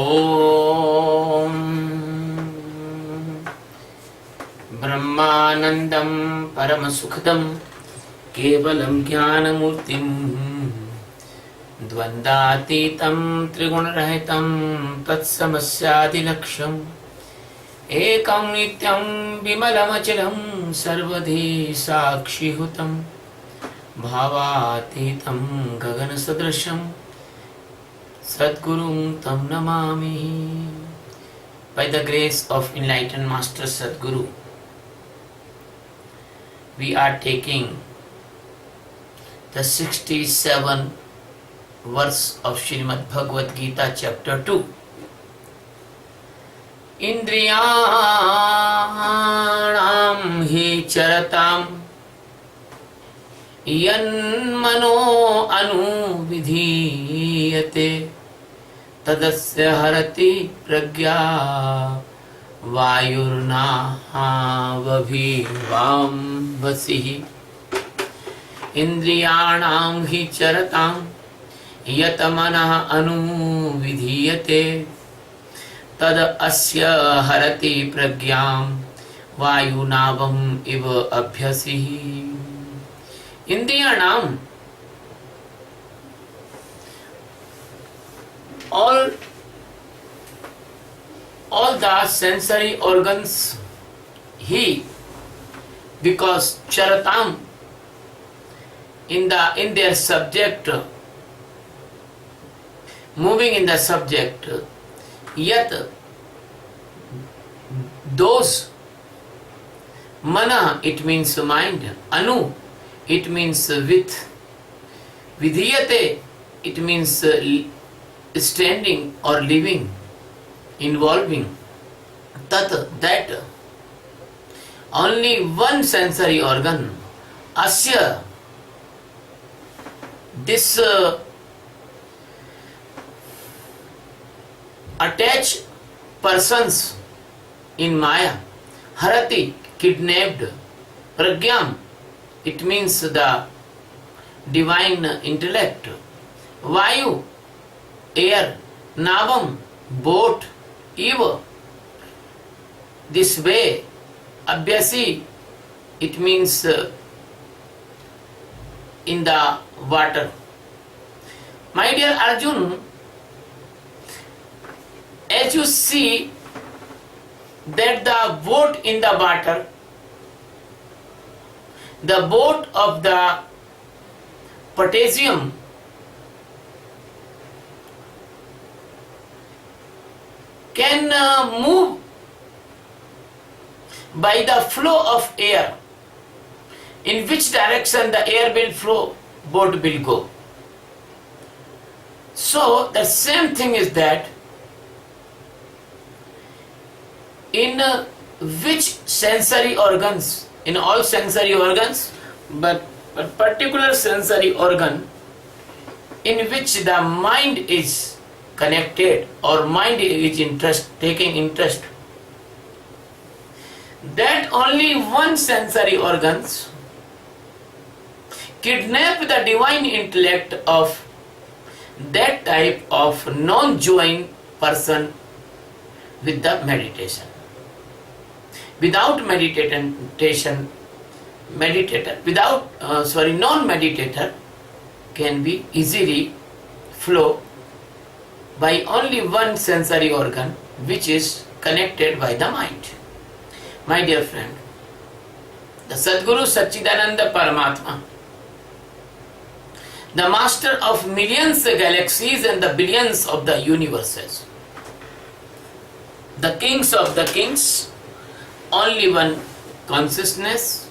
ॐ ब्रह्मानन्दं परमसुखदं केवलं ज्ञानमूर्तिं द्वन्द्वातीतं त्रिगुणरहितं तत्समस्यादिलक्ष्यम् एकं नित्यं विमलमचलं सर्वधी साक्षिहुतं भावातीतं गगनसदृशं सद्गुरुं तं Namami. By the grace of enlightened Master Sadguru, we are taking the 67th verse of Srimad Bhagavad Geeta chapter 2. Indriyanam hi charatam yanmano anuvidhiyate तदस्य हरति प्रज्ञा वायुर्नाहावभिवां वसिः. इन्द्रियाणां हि चरतां यत मनः अनुविधीयते तद अस्य हरति प्रज्ञां वायुनावम् इव अभ्यसिः. इन्द्रियाणां, all the sensory organs, he, because charatam in their subject, moving in the subject, yet those, mana it means mind, anu it means with, vidhiyate it means standing or living, involving, tat that, only one sensory organ, asya this attached persons in Maya, harati kidnapped, pragyam it means the divine intellect, vayu air, navam boat, eva this way, abhyasi it means in the water. My dear Arjun, as you see that the boat in the water, the boat of the potassium can move by the flow of air. In which direction the air will flow, boat will go. So the same thing is that in which sensory organs, in all sensory organs, but particular sensory organ in which the mind is connected or mind is taking interest, that only one sensory organs kidnap the divine intellect of that type of non-joined person with the meditation. Without non-meditator can be easily flow by only one sensory organ which is connected by the mind. My dear friend, the Sadguru Satchidananda Paramatma, the master of millions of galaxies and the billions of the universes, the kings of the kings, only one consciousness,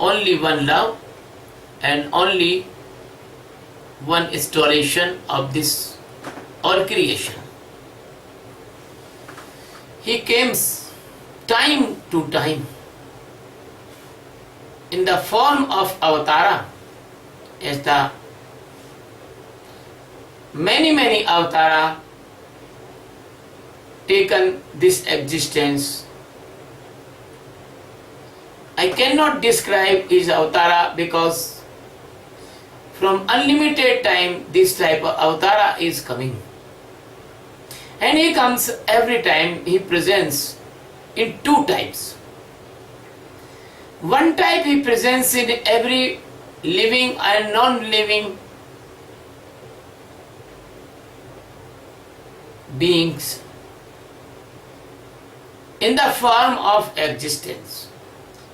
only one love, and only one installation of this or creation. He comes time to time in the form of avatara, as the many avatara taken this existence. I cannot describe his avatara because from unlimited time this type of avatara is coming. And he comes every time, he presents in two types. One type he presents in every living and non-living beings in the form of existence.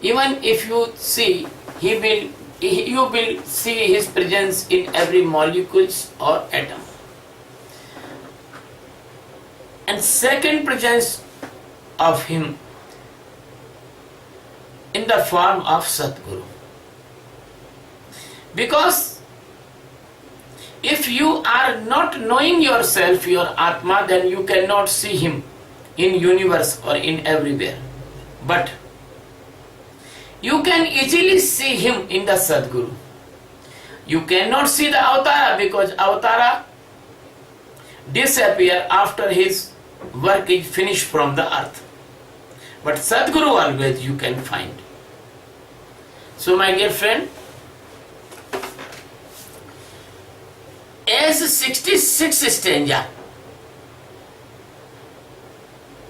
Even if you see, you will see his presence in every molecules or atom. And second presence of him in the form of Sadguru. Because if you are not knowing yourself, your Atma, then you cannot see him in universe or in everywhere. But you can easily see him in the Sadguru. You cannot see the Avatara because Avatara disappear after his work is finished from the earth. But Sadguru always you can find. So my dear friend, as 66th stanza,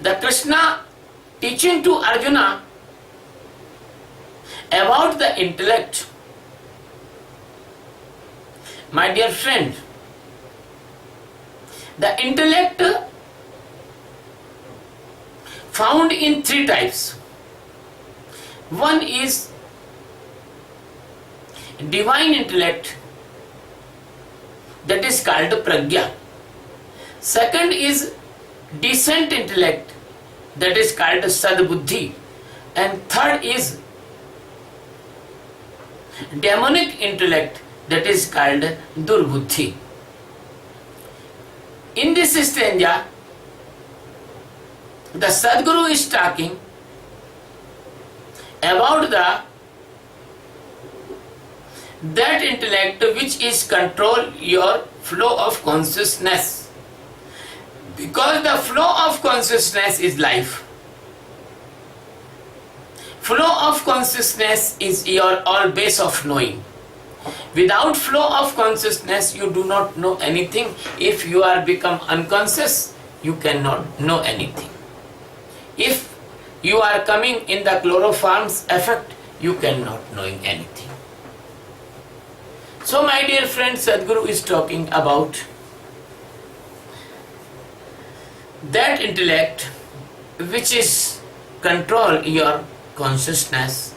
the Krishna teaching to Arjuna about the intellect. My dear friend, the intellect found in three types. One is divine intellect, that is called pragya. Second is decent intellect, that is called sadbuddhi. And third is demonic intellect, that is called durbuddhi. In this stanza, the Sadguru is talking about that intellect which is control your flow of consciousness. Because the flow of consciousness is life. Flow of consciousness is your all base of knowing. Without flow of consciousness, you do not know anything. If you are become unconscious, you cannot know anything. If you are coming in the chloroform's effect, you cannot knowing anything. So my dear friend, Sadguru is talking about that intellect which is control your consciousness.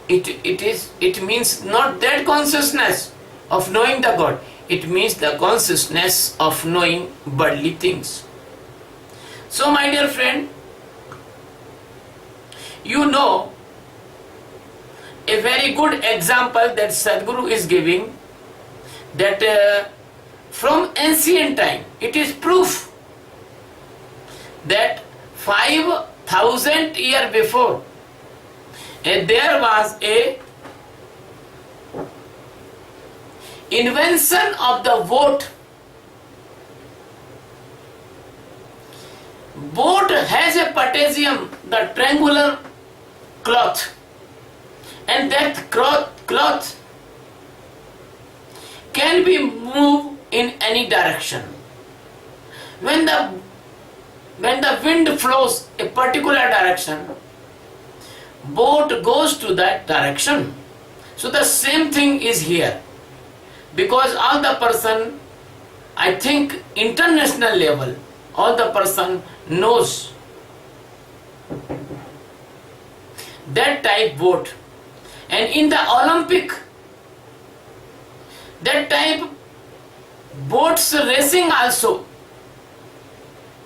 It means not that consciousness of knowing the God. It means the consciousness of knowing worldly things. So my dear friend, you know a very good example that Sadguru is giving, that from ancient time, it is proof that 5,000 years before, there was a invention of the boat. Boat has a potassium, the triangular cloth, and that cloth can be moved in any direction. When the wind flows a particular direction, boat goes to that direction. So the same thing is here, because all the person, I think international level, all the person knows that type boat. And in the Olympic, that type boats racing also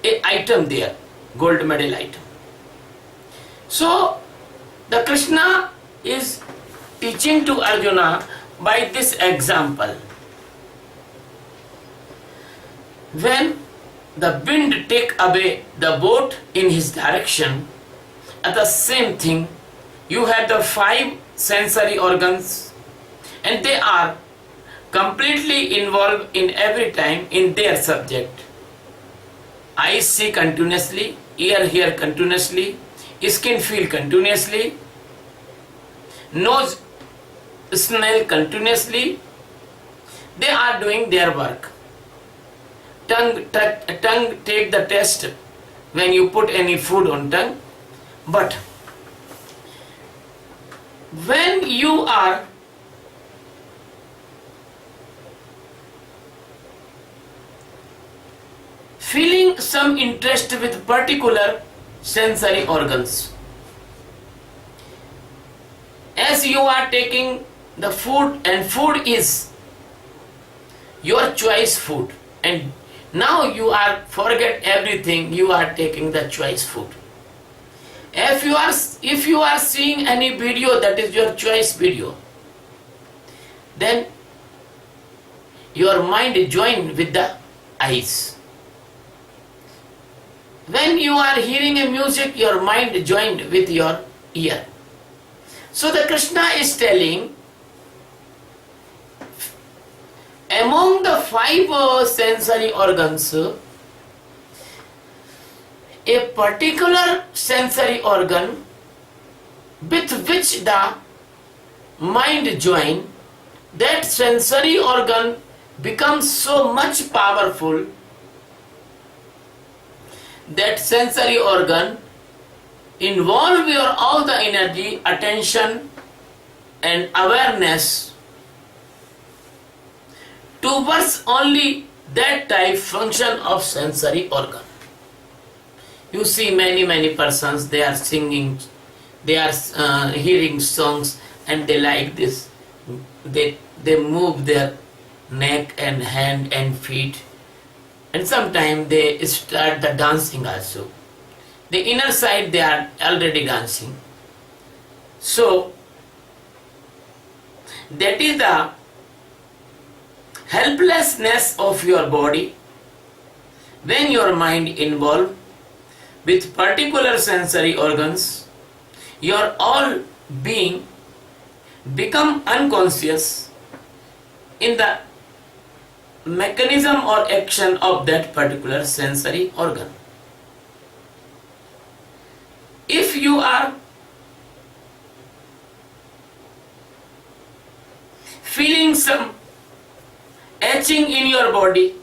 a item there, gold medal item. So the Krishna is teaching to Arjuna by this example. When the wind take away the boat in his direction, at the same thing you have the 5 sensory organs, and they are completely involved in every time in their subject. Eyes see continuously, ear hear continuously, skin feel continuously, nose smell continuously. They are doing their work. tongue take the test when you put any food on tongue. But when you are feeling some interest with particular sensory organs, as you are taking the food, and food is your choice food, and now you are forget everything, you are taking the choice food. If you are seeing any video that is your choice video, then your mind join with the eyes. When you are hearing a music, your mind joined with your ear. So the Krishna is telling, among the five sensory organs, a particular sensory organ with which the mind join, that sensory organ becomes so much powerful, that sensory organ involve your all the energy, attention and awareness towards only that type function of sensory organ. You see many persons, they are singing, they are hearing songs, and they like this. They move their neck and hand and feet, and sometimes they start the dancing also. The inner side they are already dancing. So that is the helplessness of your body when your mind involved with particular sensory organs. Your all being become unconscious in the mechanism or action of that particular sensory organ. If you are feeling some itching in your body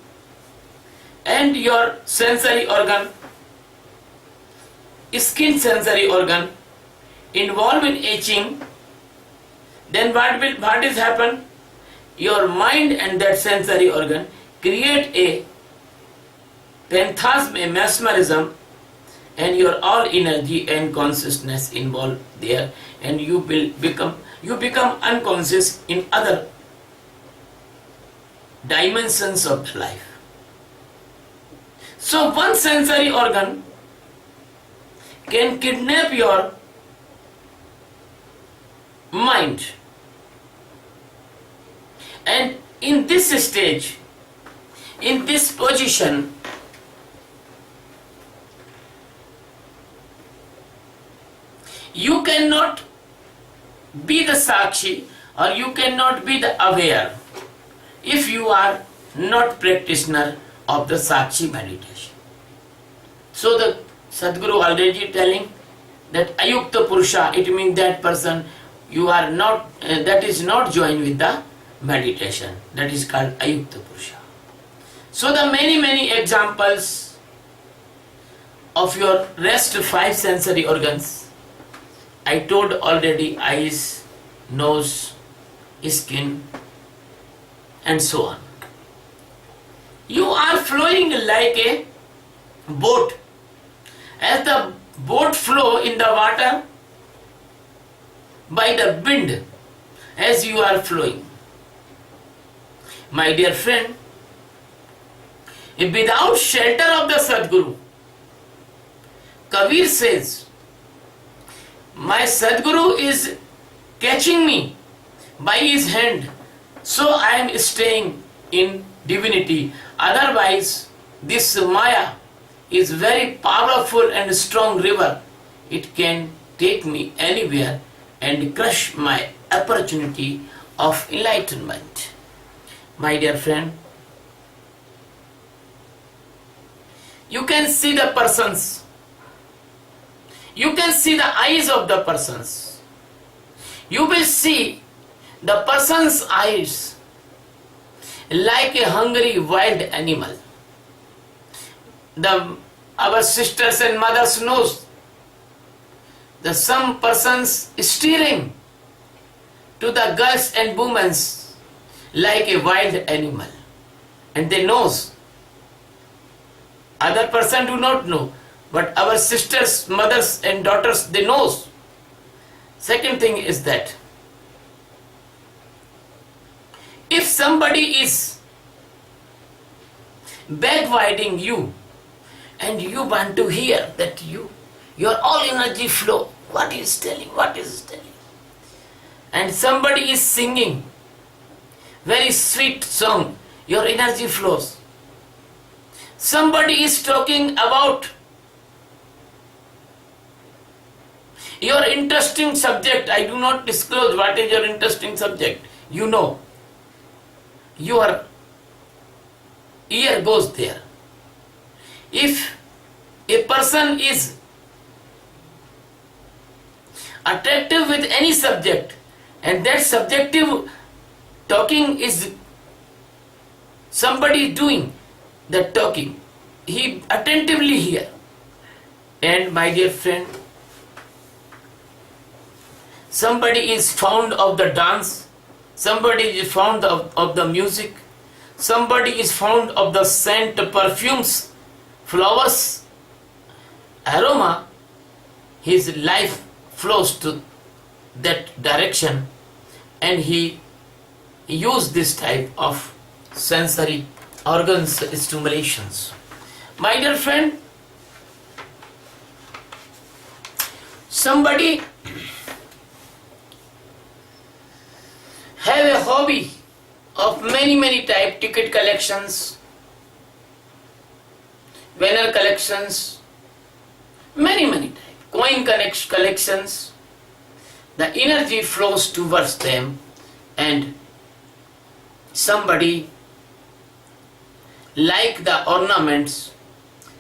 and your sensory organ, skin sensory organ involved in itching, then what is happen? Your mind and that sensory organ create a phantasm, a mesmerism, and your all energy and consciousness involved there, and you become unconscious in other dimensions of the life. So one sensory organ can kidnap your mind, and in this stage, in this position, you cannot be the Sakshi, or you cannot be the aware if you are not practitioner of the Sakshi meditation. So the Sadguru already telling that Ayukta Purusha, it means that person you are not, that is not joined with the meditation. That is called Ayukta Purusha. So the many examples of your rest 5 sensory organs, I told already: eyes, nose, skin, and so on. You are flowing like a boat. As the boat flow in the water by the wind, as you are flowing. My dear friend, without shelter of the Sadguru, Kabir says, my Sadguru is catching me by his hand, so I am staying in divinity. Otherwise, this Maya is very powerful and strong river. It can take me anywhere and crush my opportunity of enlightenment. My dear friend, you can see the persons. You can see the eyes of the persons. You will see the person's eyes like a hungry wild animal. the our sisters and mothers knows that some persons steering to the girls and women like a wild animal, and they knows. Other person do not know, but our sisters, mothers and daughters, they knows. Second thing is that if somebody is backbiting you and you want to hear that your all energy flow, what he is telling, and somebody is singing very sweet song, your energy flows. Somebody is talking about your interesting subject. I do not disclose what is your interesting subject. You know, your ear goes there. If a person is attractive with any subject and that subjective talking is somebody doing that talking, he attentively hear. And my dear friend, somebody is fond of the dance, somebody is fond of the music, somebody is fond of the scent, perfumes, flowers, aroma, his life flows to that direction, and he use this type of sensory organs stimulations. My dear friend, somebody have a hobby of many type, ticket collections, banner collections, many type, coin collections. The energy flows towards them, and somebody like the ornaments,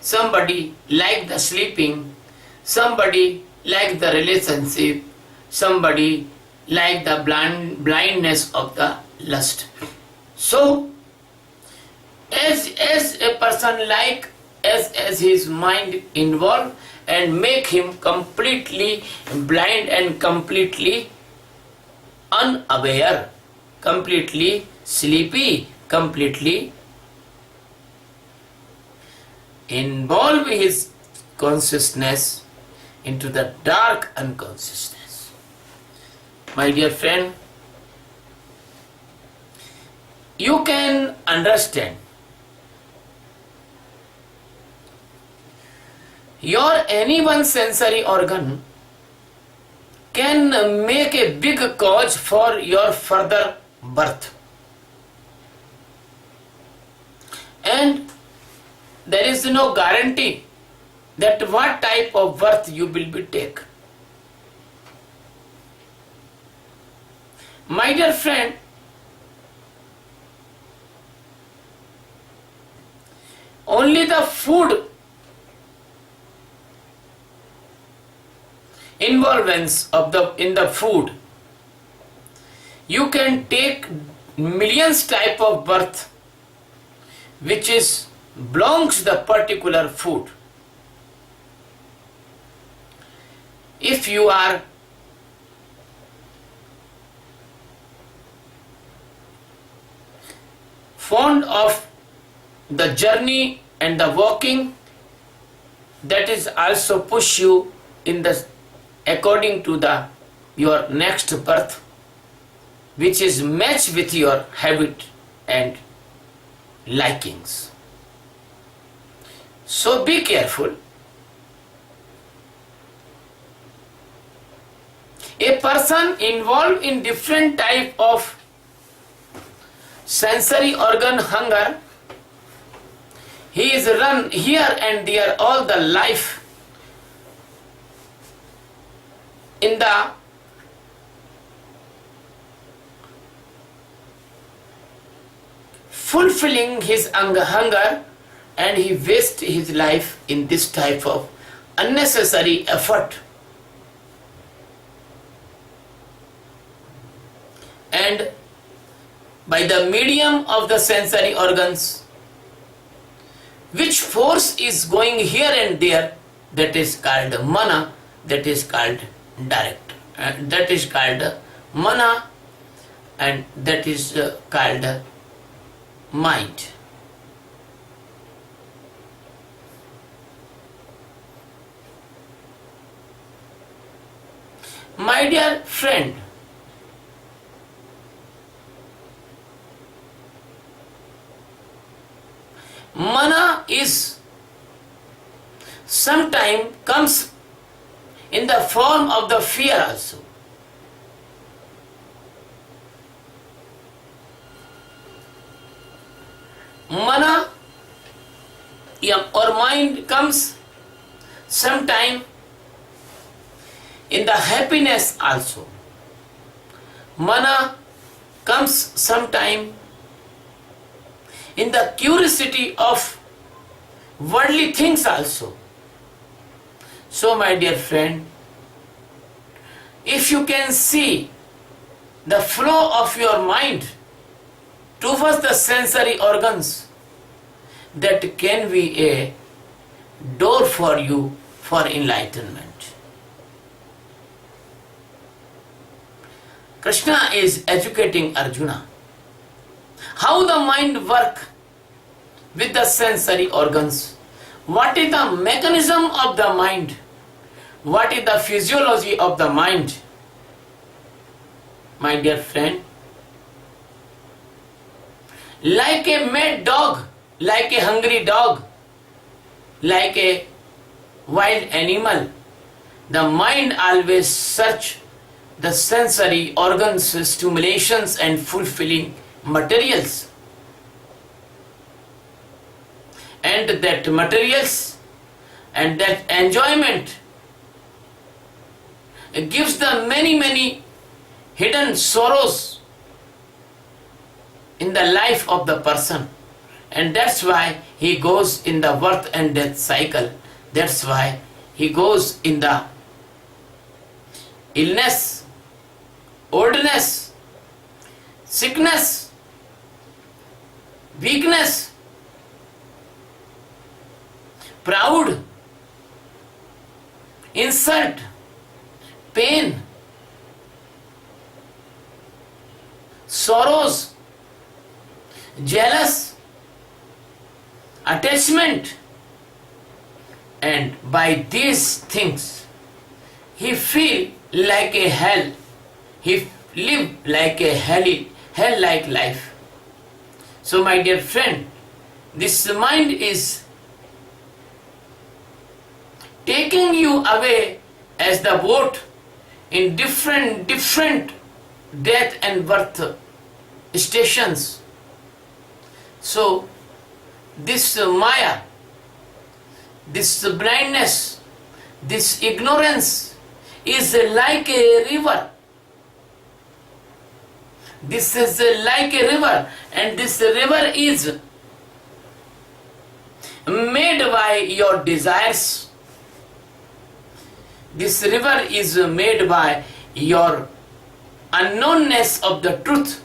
somebody like the sleeping, somebody like the relationship, somebody like the blindness of the lust. So as a person like, as his mind involved and make him completely blind and completely unaware, completely sleepy, completely involve his consciousness into the dark unconsciousness. My dear friend, you can understand your any one sensory organ can make a big cause for your further birth. And there is no guarantee that what type of birth you will be take. My dear friend, only the food involvence in the food, you can take millions type of birth which is belongs to the particular food. If you are fond of the journey and the walking, that is also push you in the according to the your next birth, which is matched with your habit and likings. So be careful. A person involved in different type of sensory organ hunger, he is run here and there all the life in the fulfilling his hunger, and he wastes his life in this type of unnecessary effort. And by the medium of the sensory organs, which force is going here and there, that is called mana, that is called direct, that is called mana, and that is called mind. My dear friend, mana is sometimes comes in the form of the fear also. Mana or mind comes sometime in the happiness also. Mana comes sometime in the curiosity of worldly things also. So my dear friend, if you can see the flow of your mind towards the sensory organs, that can be a door for you for enlightenment. Krishna is educating Arjuna how the mind work with the sensory organs, what is the mechanism of the mind, what is the physiology of the mind. My dear friend, like a mad dog, like a hungry dog, like a wild animal, the mind always search the sensory organs, stimulations and fulfilling materials. And that materials and that enjoyment gives the many hidden sorrows in the life of the person. And that's why he goes in the birth and death cycle. That's why he goes in the illness, oldness, sickness, weakness, proud, insult, pain, sorrows, jealous, attachment, and by these things he feel like a hell. He live like a hell-like life. So my dear friend, this mind is taking you away as the boat in different death and birth stations. So this Maya, this blindness, this ignorance is like a river. This is like a river, and this river is made by your desires. This river is made by your unknownness of the truth.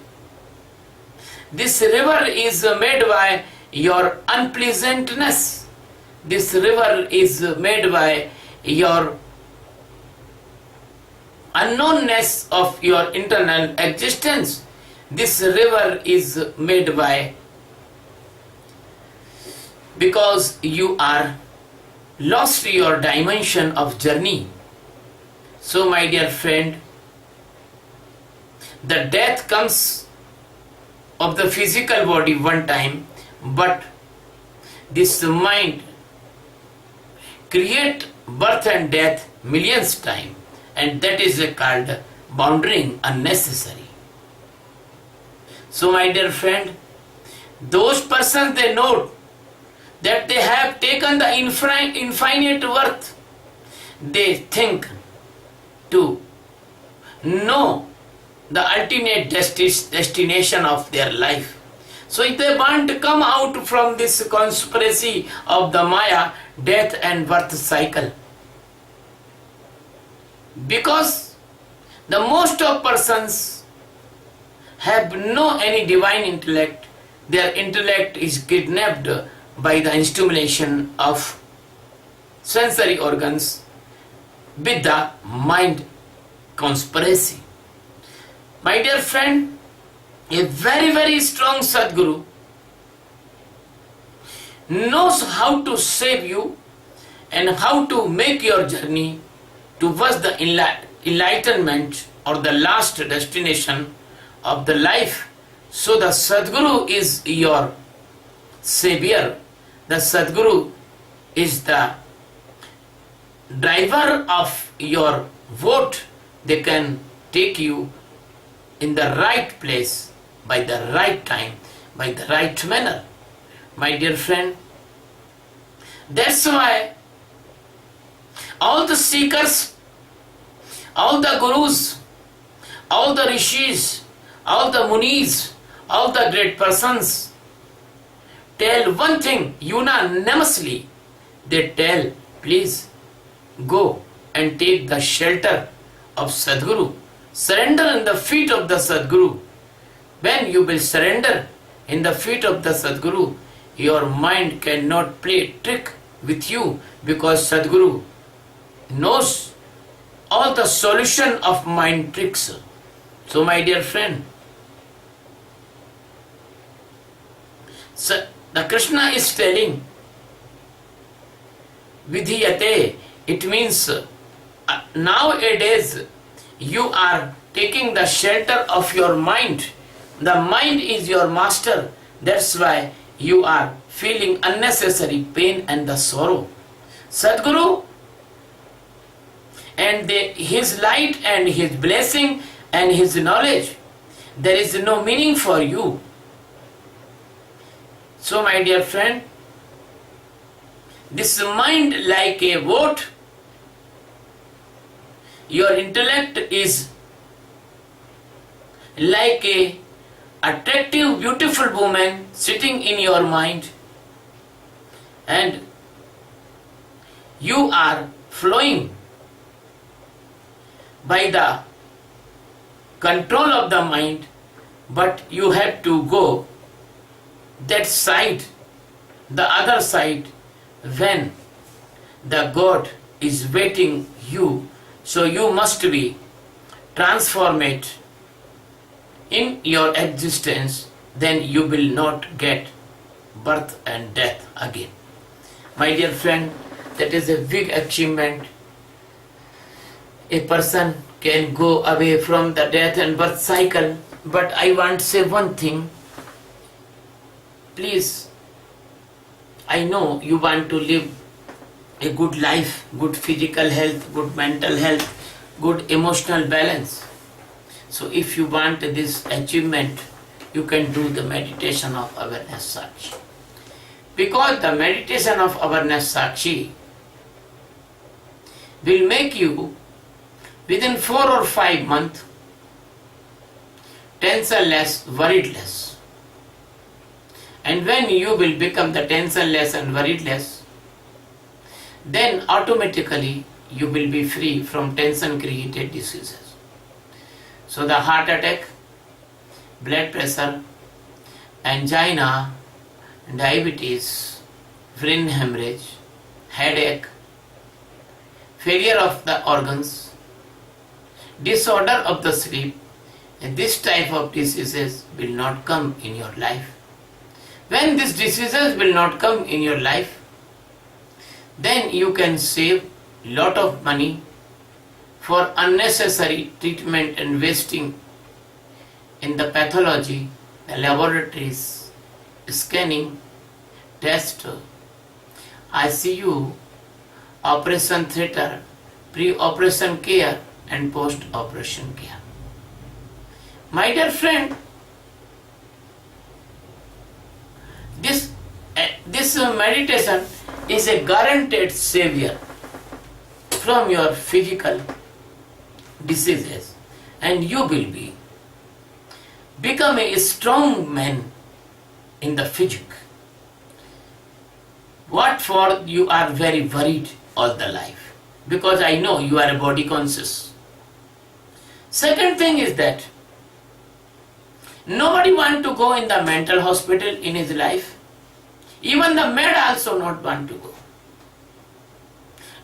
This river is made by your unpleasantness. This river is made by your unknownness of your internal existence. This river is made by because you are lost your dimension of journey. So my dear friend, the death comes of the physical body one time, but this mind create birth and death millions times, and that is called bounding unnecessary. So my dear friend, those persons, they know that they have taken the infinite worth. They think to know the ultimate destination of their life. So if they want to come out from this conspiracy of the Maya, death and birth cycle, because the most of persons have no any divine intellect, their intellect is kidnapped by the stimulation of sensory organs with the mind conspiracy. My dear friend, a very, very strong Sadguru knows how to save you and how to make your journey towards the enlightenment or the last destination of the life. So the Sadguru is your savior. The Sadguru is the driver of your vote. They can take you in the right place, by the right time, by the right manner. My dear friend, that's why all the seekers, all the gurus, all the rishis, all the munis, all the great persons tell one thing unanimously. They tell, please go and take the shelter of Sadguru. Surrender in the feet of the Sadguru. When you will surrender in the feet of the Sadguru, your mind cannot play trick with you, because Sadguru knows all the solution of mind tricks. So my dear friend, the Krishna is telling Vidhiyate, it means nowadays you are taking the shelter of your mind. The mind is your master. That's why you are feeling unnecessary pain and the sorrow. Sadguru and his light and his blessing and his knowledge, there is no meaning for you. So my dear friend, this mind like a boat, your intellect is like a attractive, beautiful woman sitting in your mind, and you are flowing by the control of the mind, but you have to go that side, the other side, when the God is waiting you. So you must be transformed in your existence, then you will not get birth and death again. My dear friend, that is a big achievement. A person can go away from the death and birth cycle, but I want to say one thing. Please, I know you want to live a good life, good physical health, good mental health, good emotional balance. So if you want this achievement, you can do the meditation of awareness Sakshi. Because the meditation of awareness Sakshi will make you within 4 or 5 months tension-less, worried-less. And when you will become the tension-less and worried-less, then automatically you will be free from tension-created diseases. So the heart attack, blood pressure, angina, diabetes, brain hemorrhage, headache, failure of the organs, disorder of the sleep, and this type of diseases will not come in your life. When these diseases will not come in your life, then you can save lot of money for unnecessary treatment and wasting in the pathology, the laboratories, scanning, test, ICU, operation theatre, pre-operation care and post-operation care. My dear friend, this meditation is a guaranteed savior from your physical diseases, and you will become a strong man in the physic. What for you are very worried all the life? Because I know you are a body conscious. Second thing is that nobody wants to go in the mental hospital in his life. Even the maid also not want to go.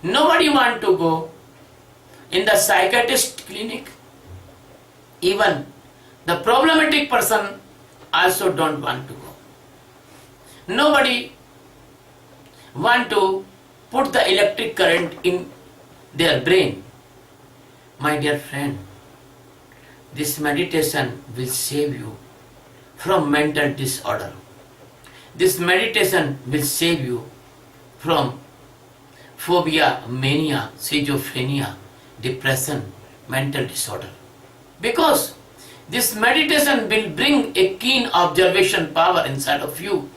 Nobody want to go in the psychiatrist clinic. Even the problematic person also don't want to go. Nobody want to put the electric current in their brain. My dear friend, this meditation will save you from mental disorder. This meditation will save you from phobia, mania, schizophrenia, depression, mental disorder. Because this meditation will bring a keen observation power inside of you,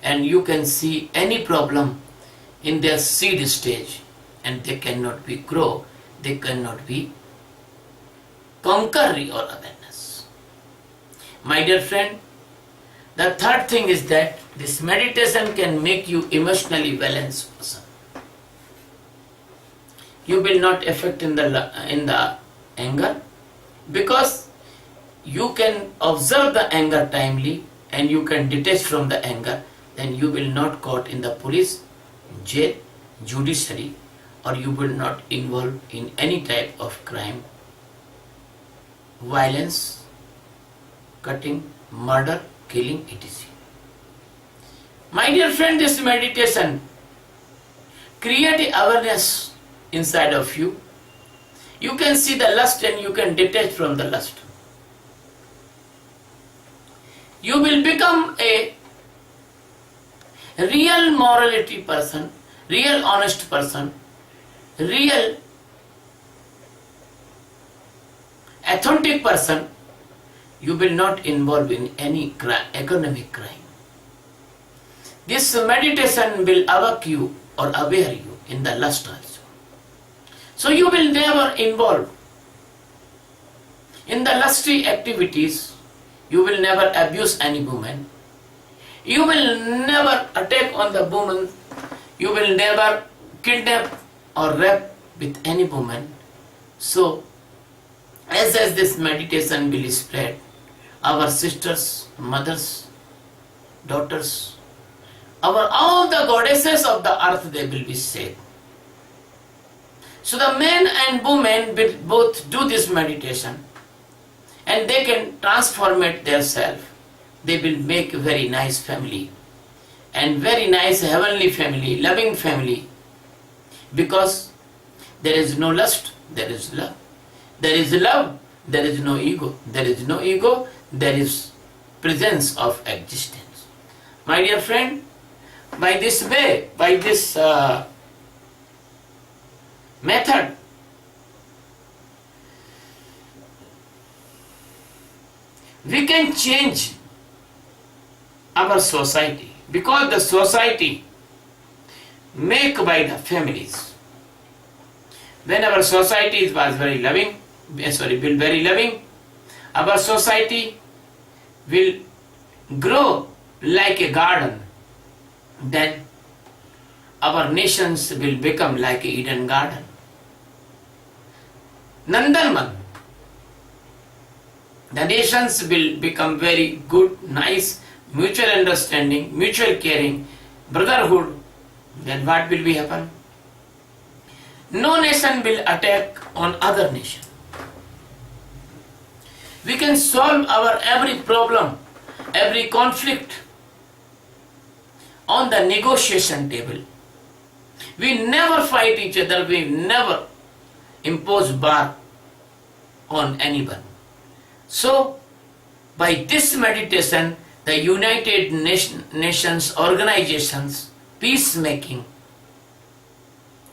and you can see any problem in their seed stage, and they cannot be grow, they cannot be conquer your awareness. My dear friend, the third thing is that this meditation can make you emotionally balanced person. You will not affect in the anger, because you can observe the anger timely and you can detach from the anger. Then you will not caught in the police, jail, judiciary, or you will not involve in any type of crime, violence, cutting, murder, killing, etc. My dear friend, this meditation create awareness inside of you. You can see the lust and you can detach from the lust. You will become a real morality person, real honest person, real authentic person. You will not involve in any economic crime. This meditation will awake you or aware you in the lust also. So you will never involve in the lusty activities. You will never abuse any woman. You will never attack on the woman. You will never kidnap or rape with any woman. So, as this meditation will spread, our sisters, mothers, daughters, all the goddesses of the earth, they will be saved. So the men and women will both do this meditation, and they can transform it themselves. They will make a very nice family, and very nice heavenly family, loving family, because there is no lust, there is love. There is love, there is no ego. There is no ego, there is presence of existence. My dear friend, by this way, by this method, we can change our society, because the society made by the families. When our society was very loving, our society will grow like a garden. Then our nations will become like a Eden garden. Nandanvan. The nations will become very good, nice, mutual understanding, mutual caring, brotherhood. Then what will be happen? No nation will attack on other nation. We can solve our every problem, every conflict on the negotiation table. We never fight each other, we never impose bar on anyone. So, by this meditation, the United Nations organizations, peacemaking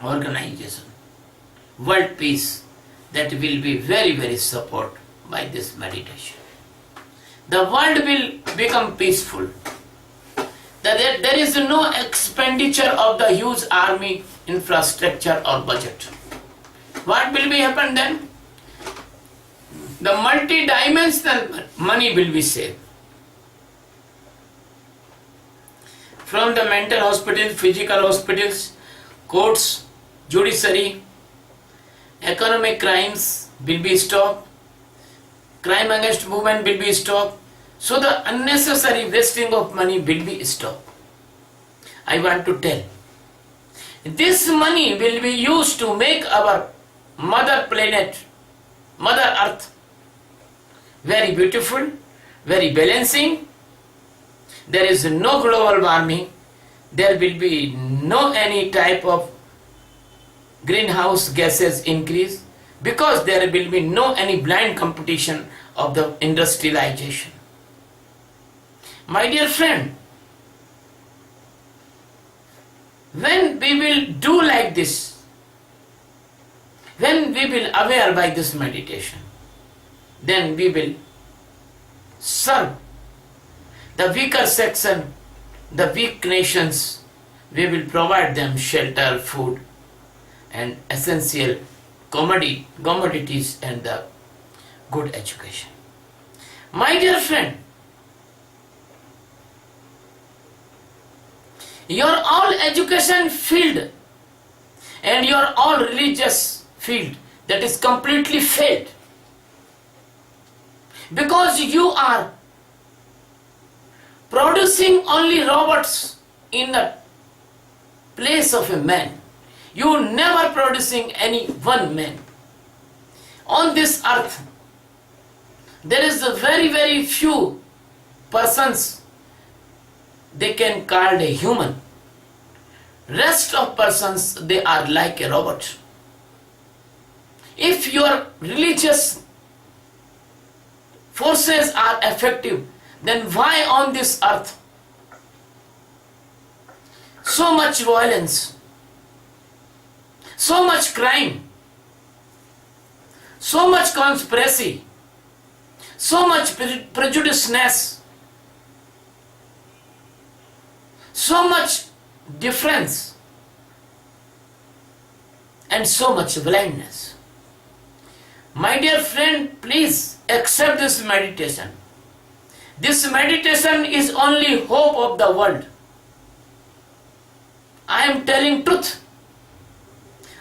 organization, world peace, that will be very, very support by this meditation. The world will become peaceful. There is no expenditure of the huge army infrastructure or budget. What will be happen then? The multi-dimensional money will be saved. From the mental hospitals, physical hospitals, courts, judiciary, economic crimes will be stopped. Crime against women will be stopped. So the unnecessary wasting of money will be stopped. I want to tell. This money will be used to make our mother planet, Mother Earth, very beautiful, very balancing. There is no global warming. There will be no any type of greenhouse gases increase, because there will be no any blind competition of the industrialization. My dear friend, when we will do like this, when we will aware by this meditation, then we will serve the weaker section, the weak nations. We will provide them shelter, food, and essential commodities and the good education. My dear friend, your all education field and your all religious field, that is completely failed, because you are producing only robots in the place of a man. You never producing any one man. On this earth, there is a very few persons they can call a human. Rest of persons, they are like a robot. If your religious forces are effective, then why on this earth so much violence, so much crime, so much conspiracy, so much prejudiceness, so much difference, and so much blindness? My dear friend, please accept this meditation. This meditation is only hope of the world. I am telling truth.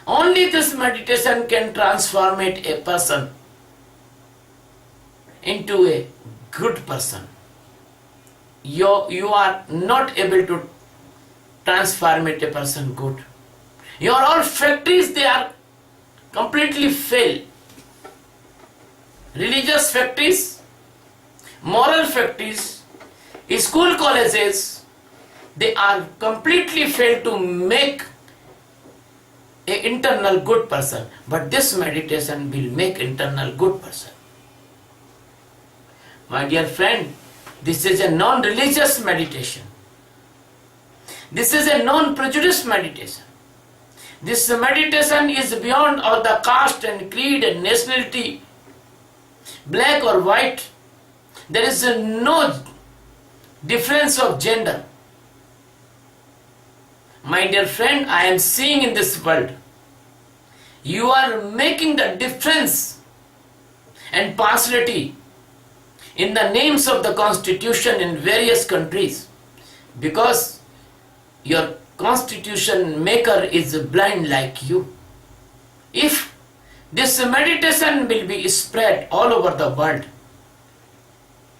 Only this meditation can transform a person into a good person. You are not able to transform a person good. Your all factories, they are completely failed. Religious factories, moral factories, school colleges, they are completely failed to make an internal good person. But this meditation will make internal good person. My dear friend, this is a non-religious meditation. This is a non-prejudice meditation. This meditation is beyond all the caste and creed and nationality, black or white. There is no difference of gender. My dear friend, I am seeing in this world, you are making the difference and partiality in the names of the constitution in various countries, because your constitution maker is blind like you. If this meditation will be spread all over the world,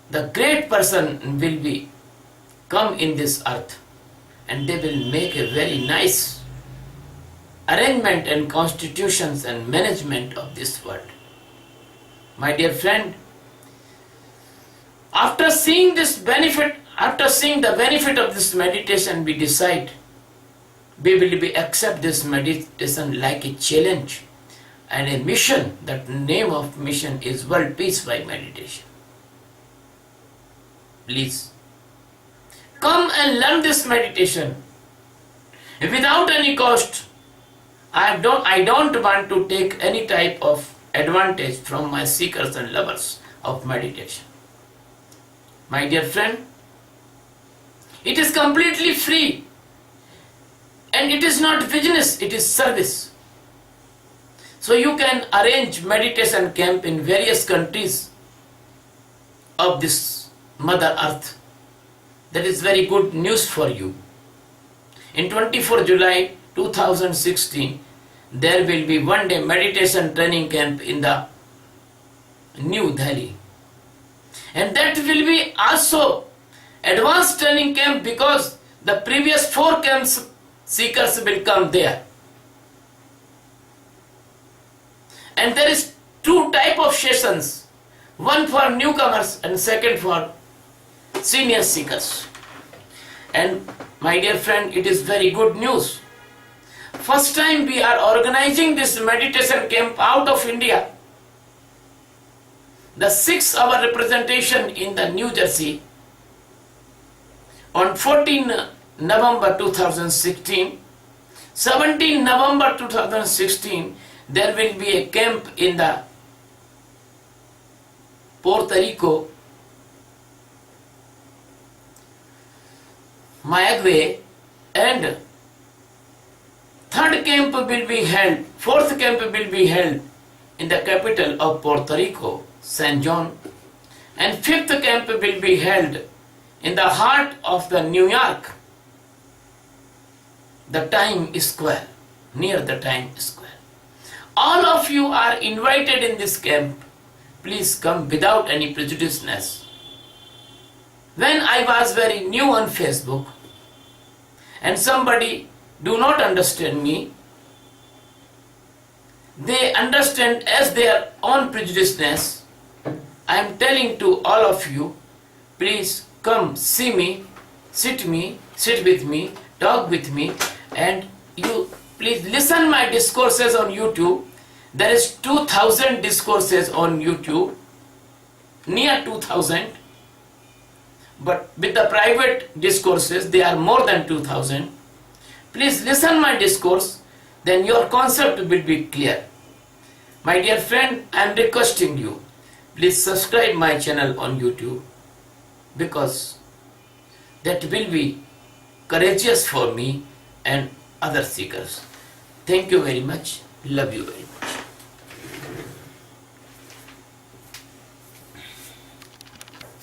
the great person will be come in this earth, and they will make a very nice arrangement and constitutions and management of this world. My dear friend, after seeing this benefit, after seeing the benefit of this meditation, we decide we will be accept this meditation like a challenge and a mission. That name of mission is World Peace by Meditation. Please come and learn this meditation without any cost. I don't want to take any type of advantage from my seekers and lovers of meditation. My dear friend, it is completely free, and it is not business, it is service. So you can arrange meditation camp in various countries of this Mother Earth. That is very good news for you. In 24 July 2016, there will be one-day meditation training camp in the New Delhi. And that will be also advanced training camp, because the previous 4 camps seekers will come there. And there is 2 type of sessions, one for newcomers and second for senior seekers. And my dear friend, it is very good news. First time we are organizing this meditation camp out of India. The 6-hour representation in the New Jersey on 14 November 2016, 17 November 2016, there will be a camp in the Puerto Rico, Miami, and 3rd camp will be held, 4th camp will be held in the capital of Puerto Rico, San Juan, and 5th camp will be held in the heart of the New York, the Times Square, near the Times Square. All of you are invited in this camp. Please come without any prejudiceness. When I was very new on Facebook and somebody do not understand me, they understand as their own prejudiceness. I am telling to all of you, please come see me, sit with me, talk with me, and you please listen my discourses on YouTube. There is 2000 discourses on YouTube, near 2000, but with the private discourses they are more than 2000. Please listen my discourse, then your concept will be clear. My dear friend, I am requesting you, please subscribe my channel on YouTube, because that will be courageous for me and other seekers. Thank you very much. Love you very much.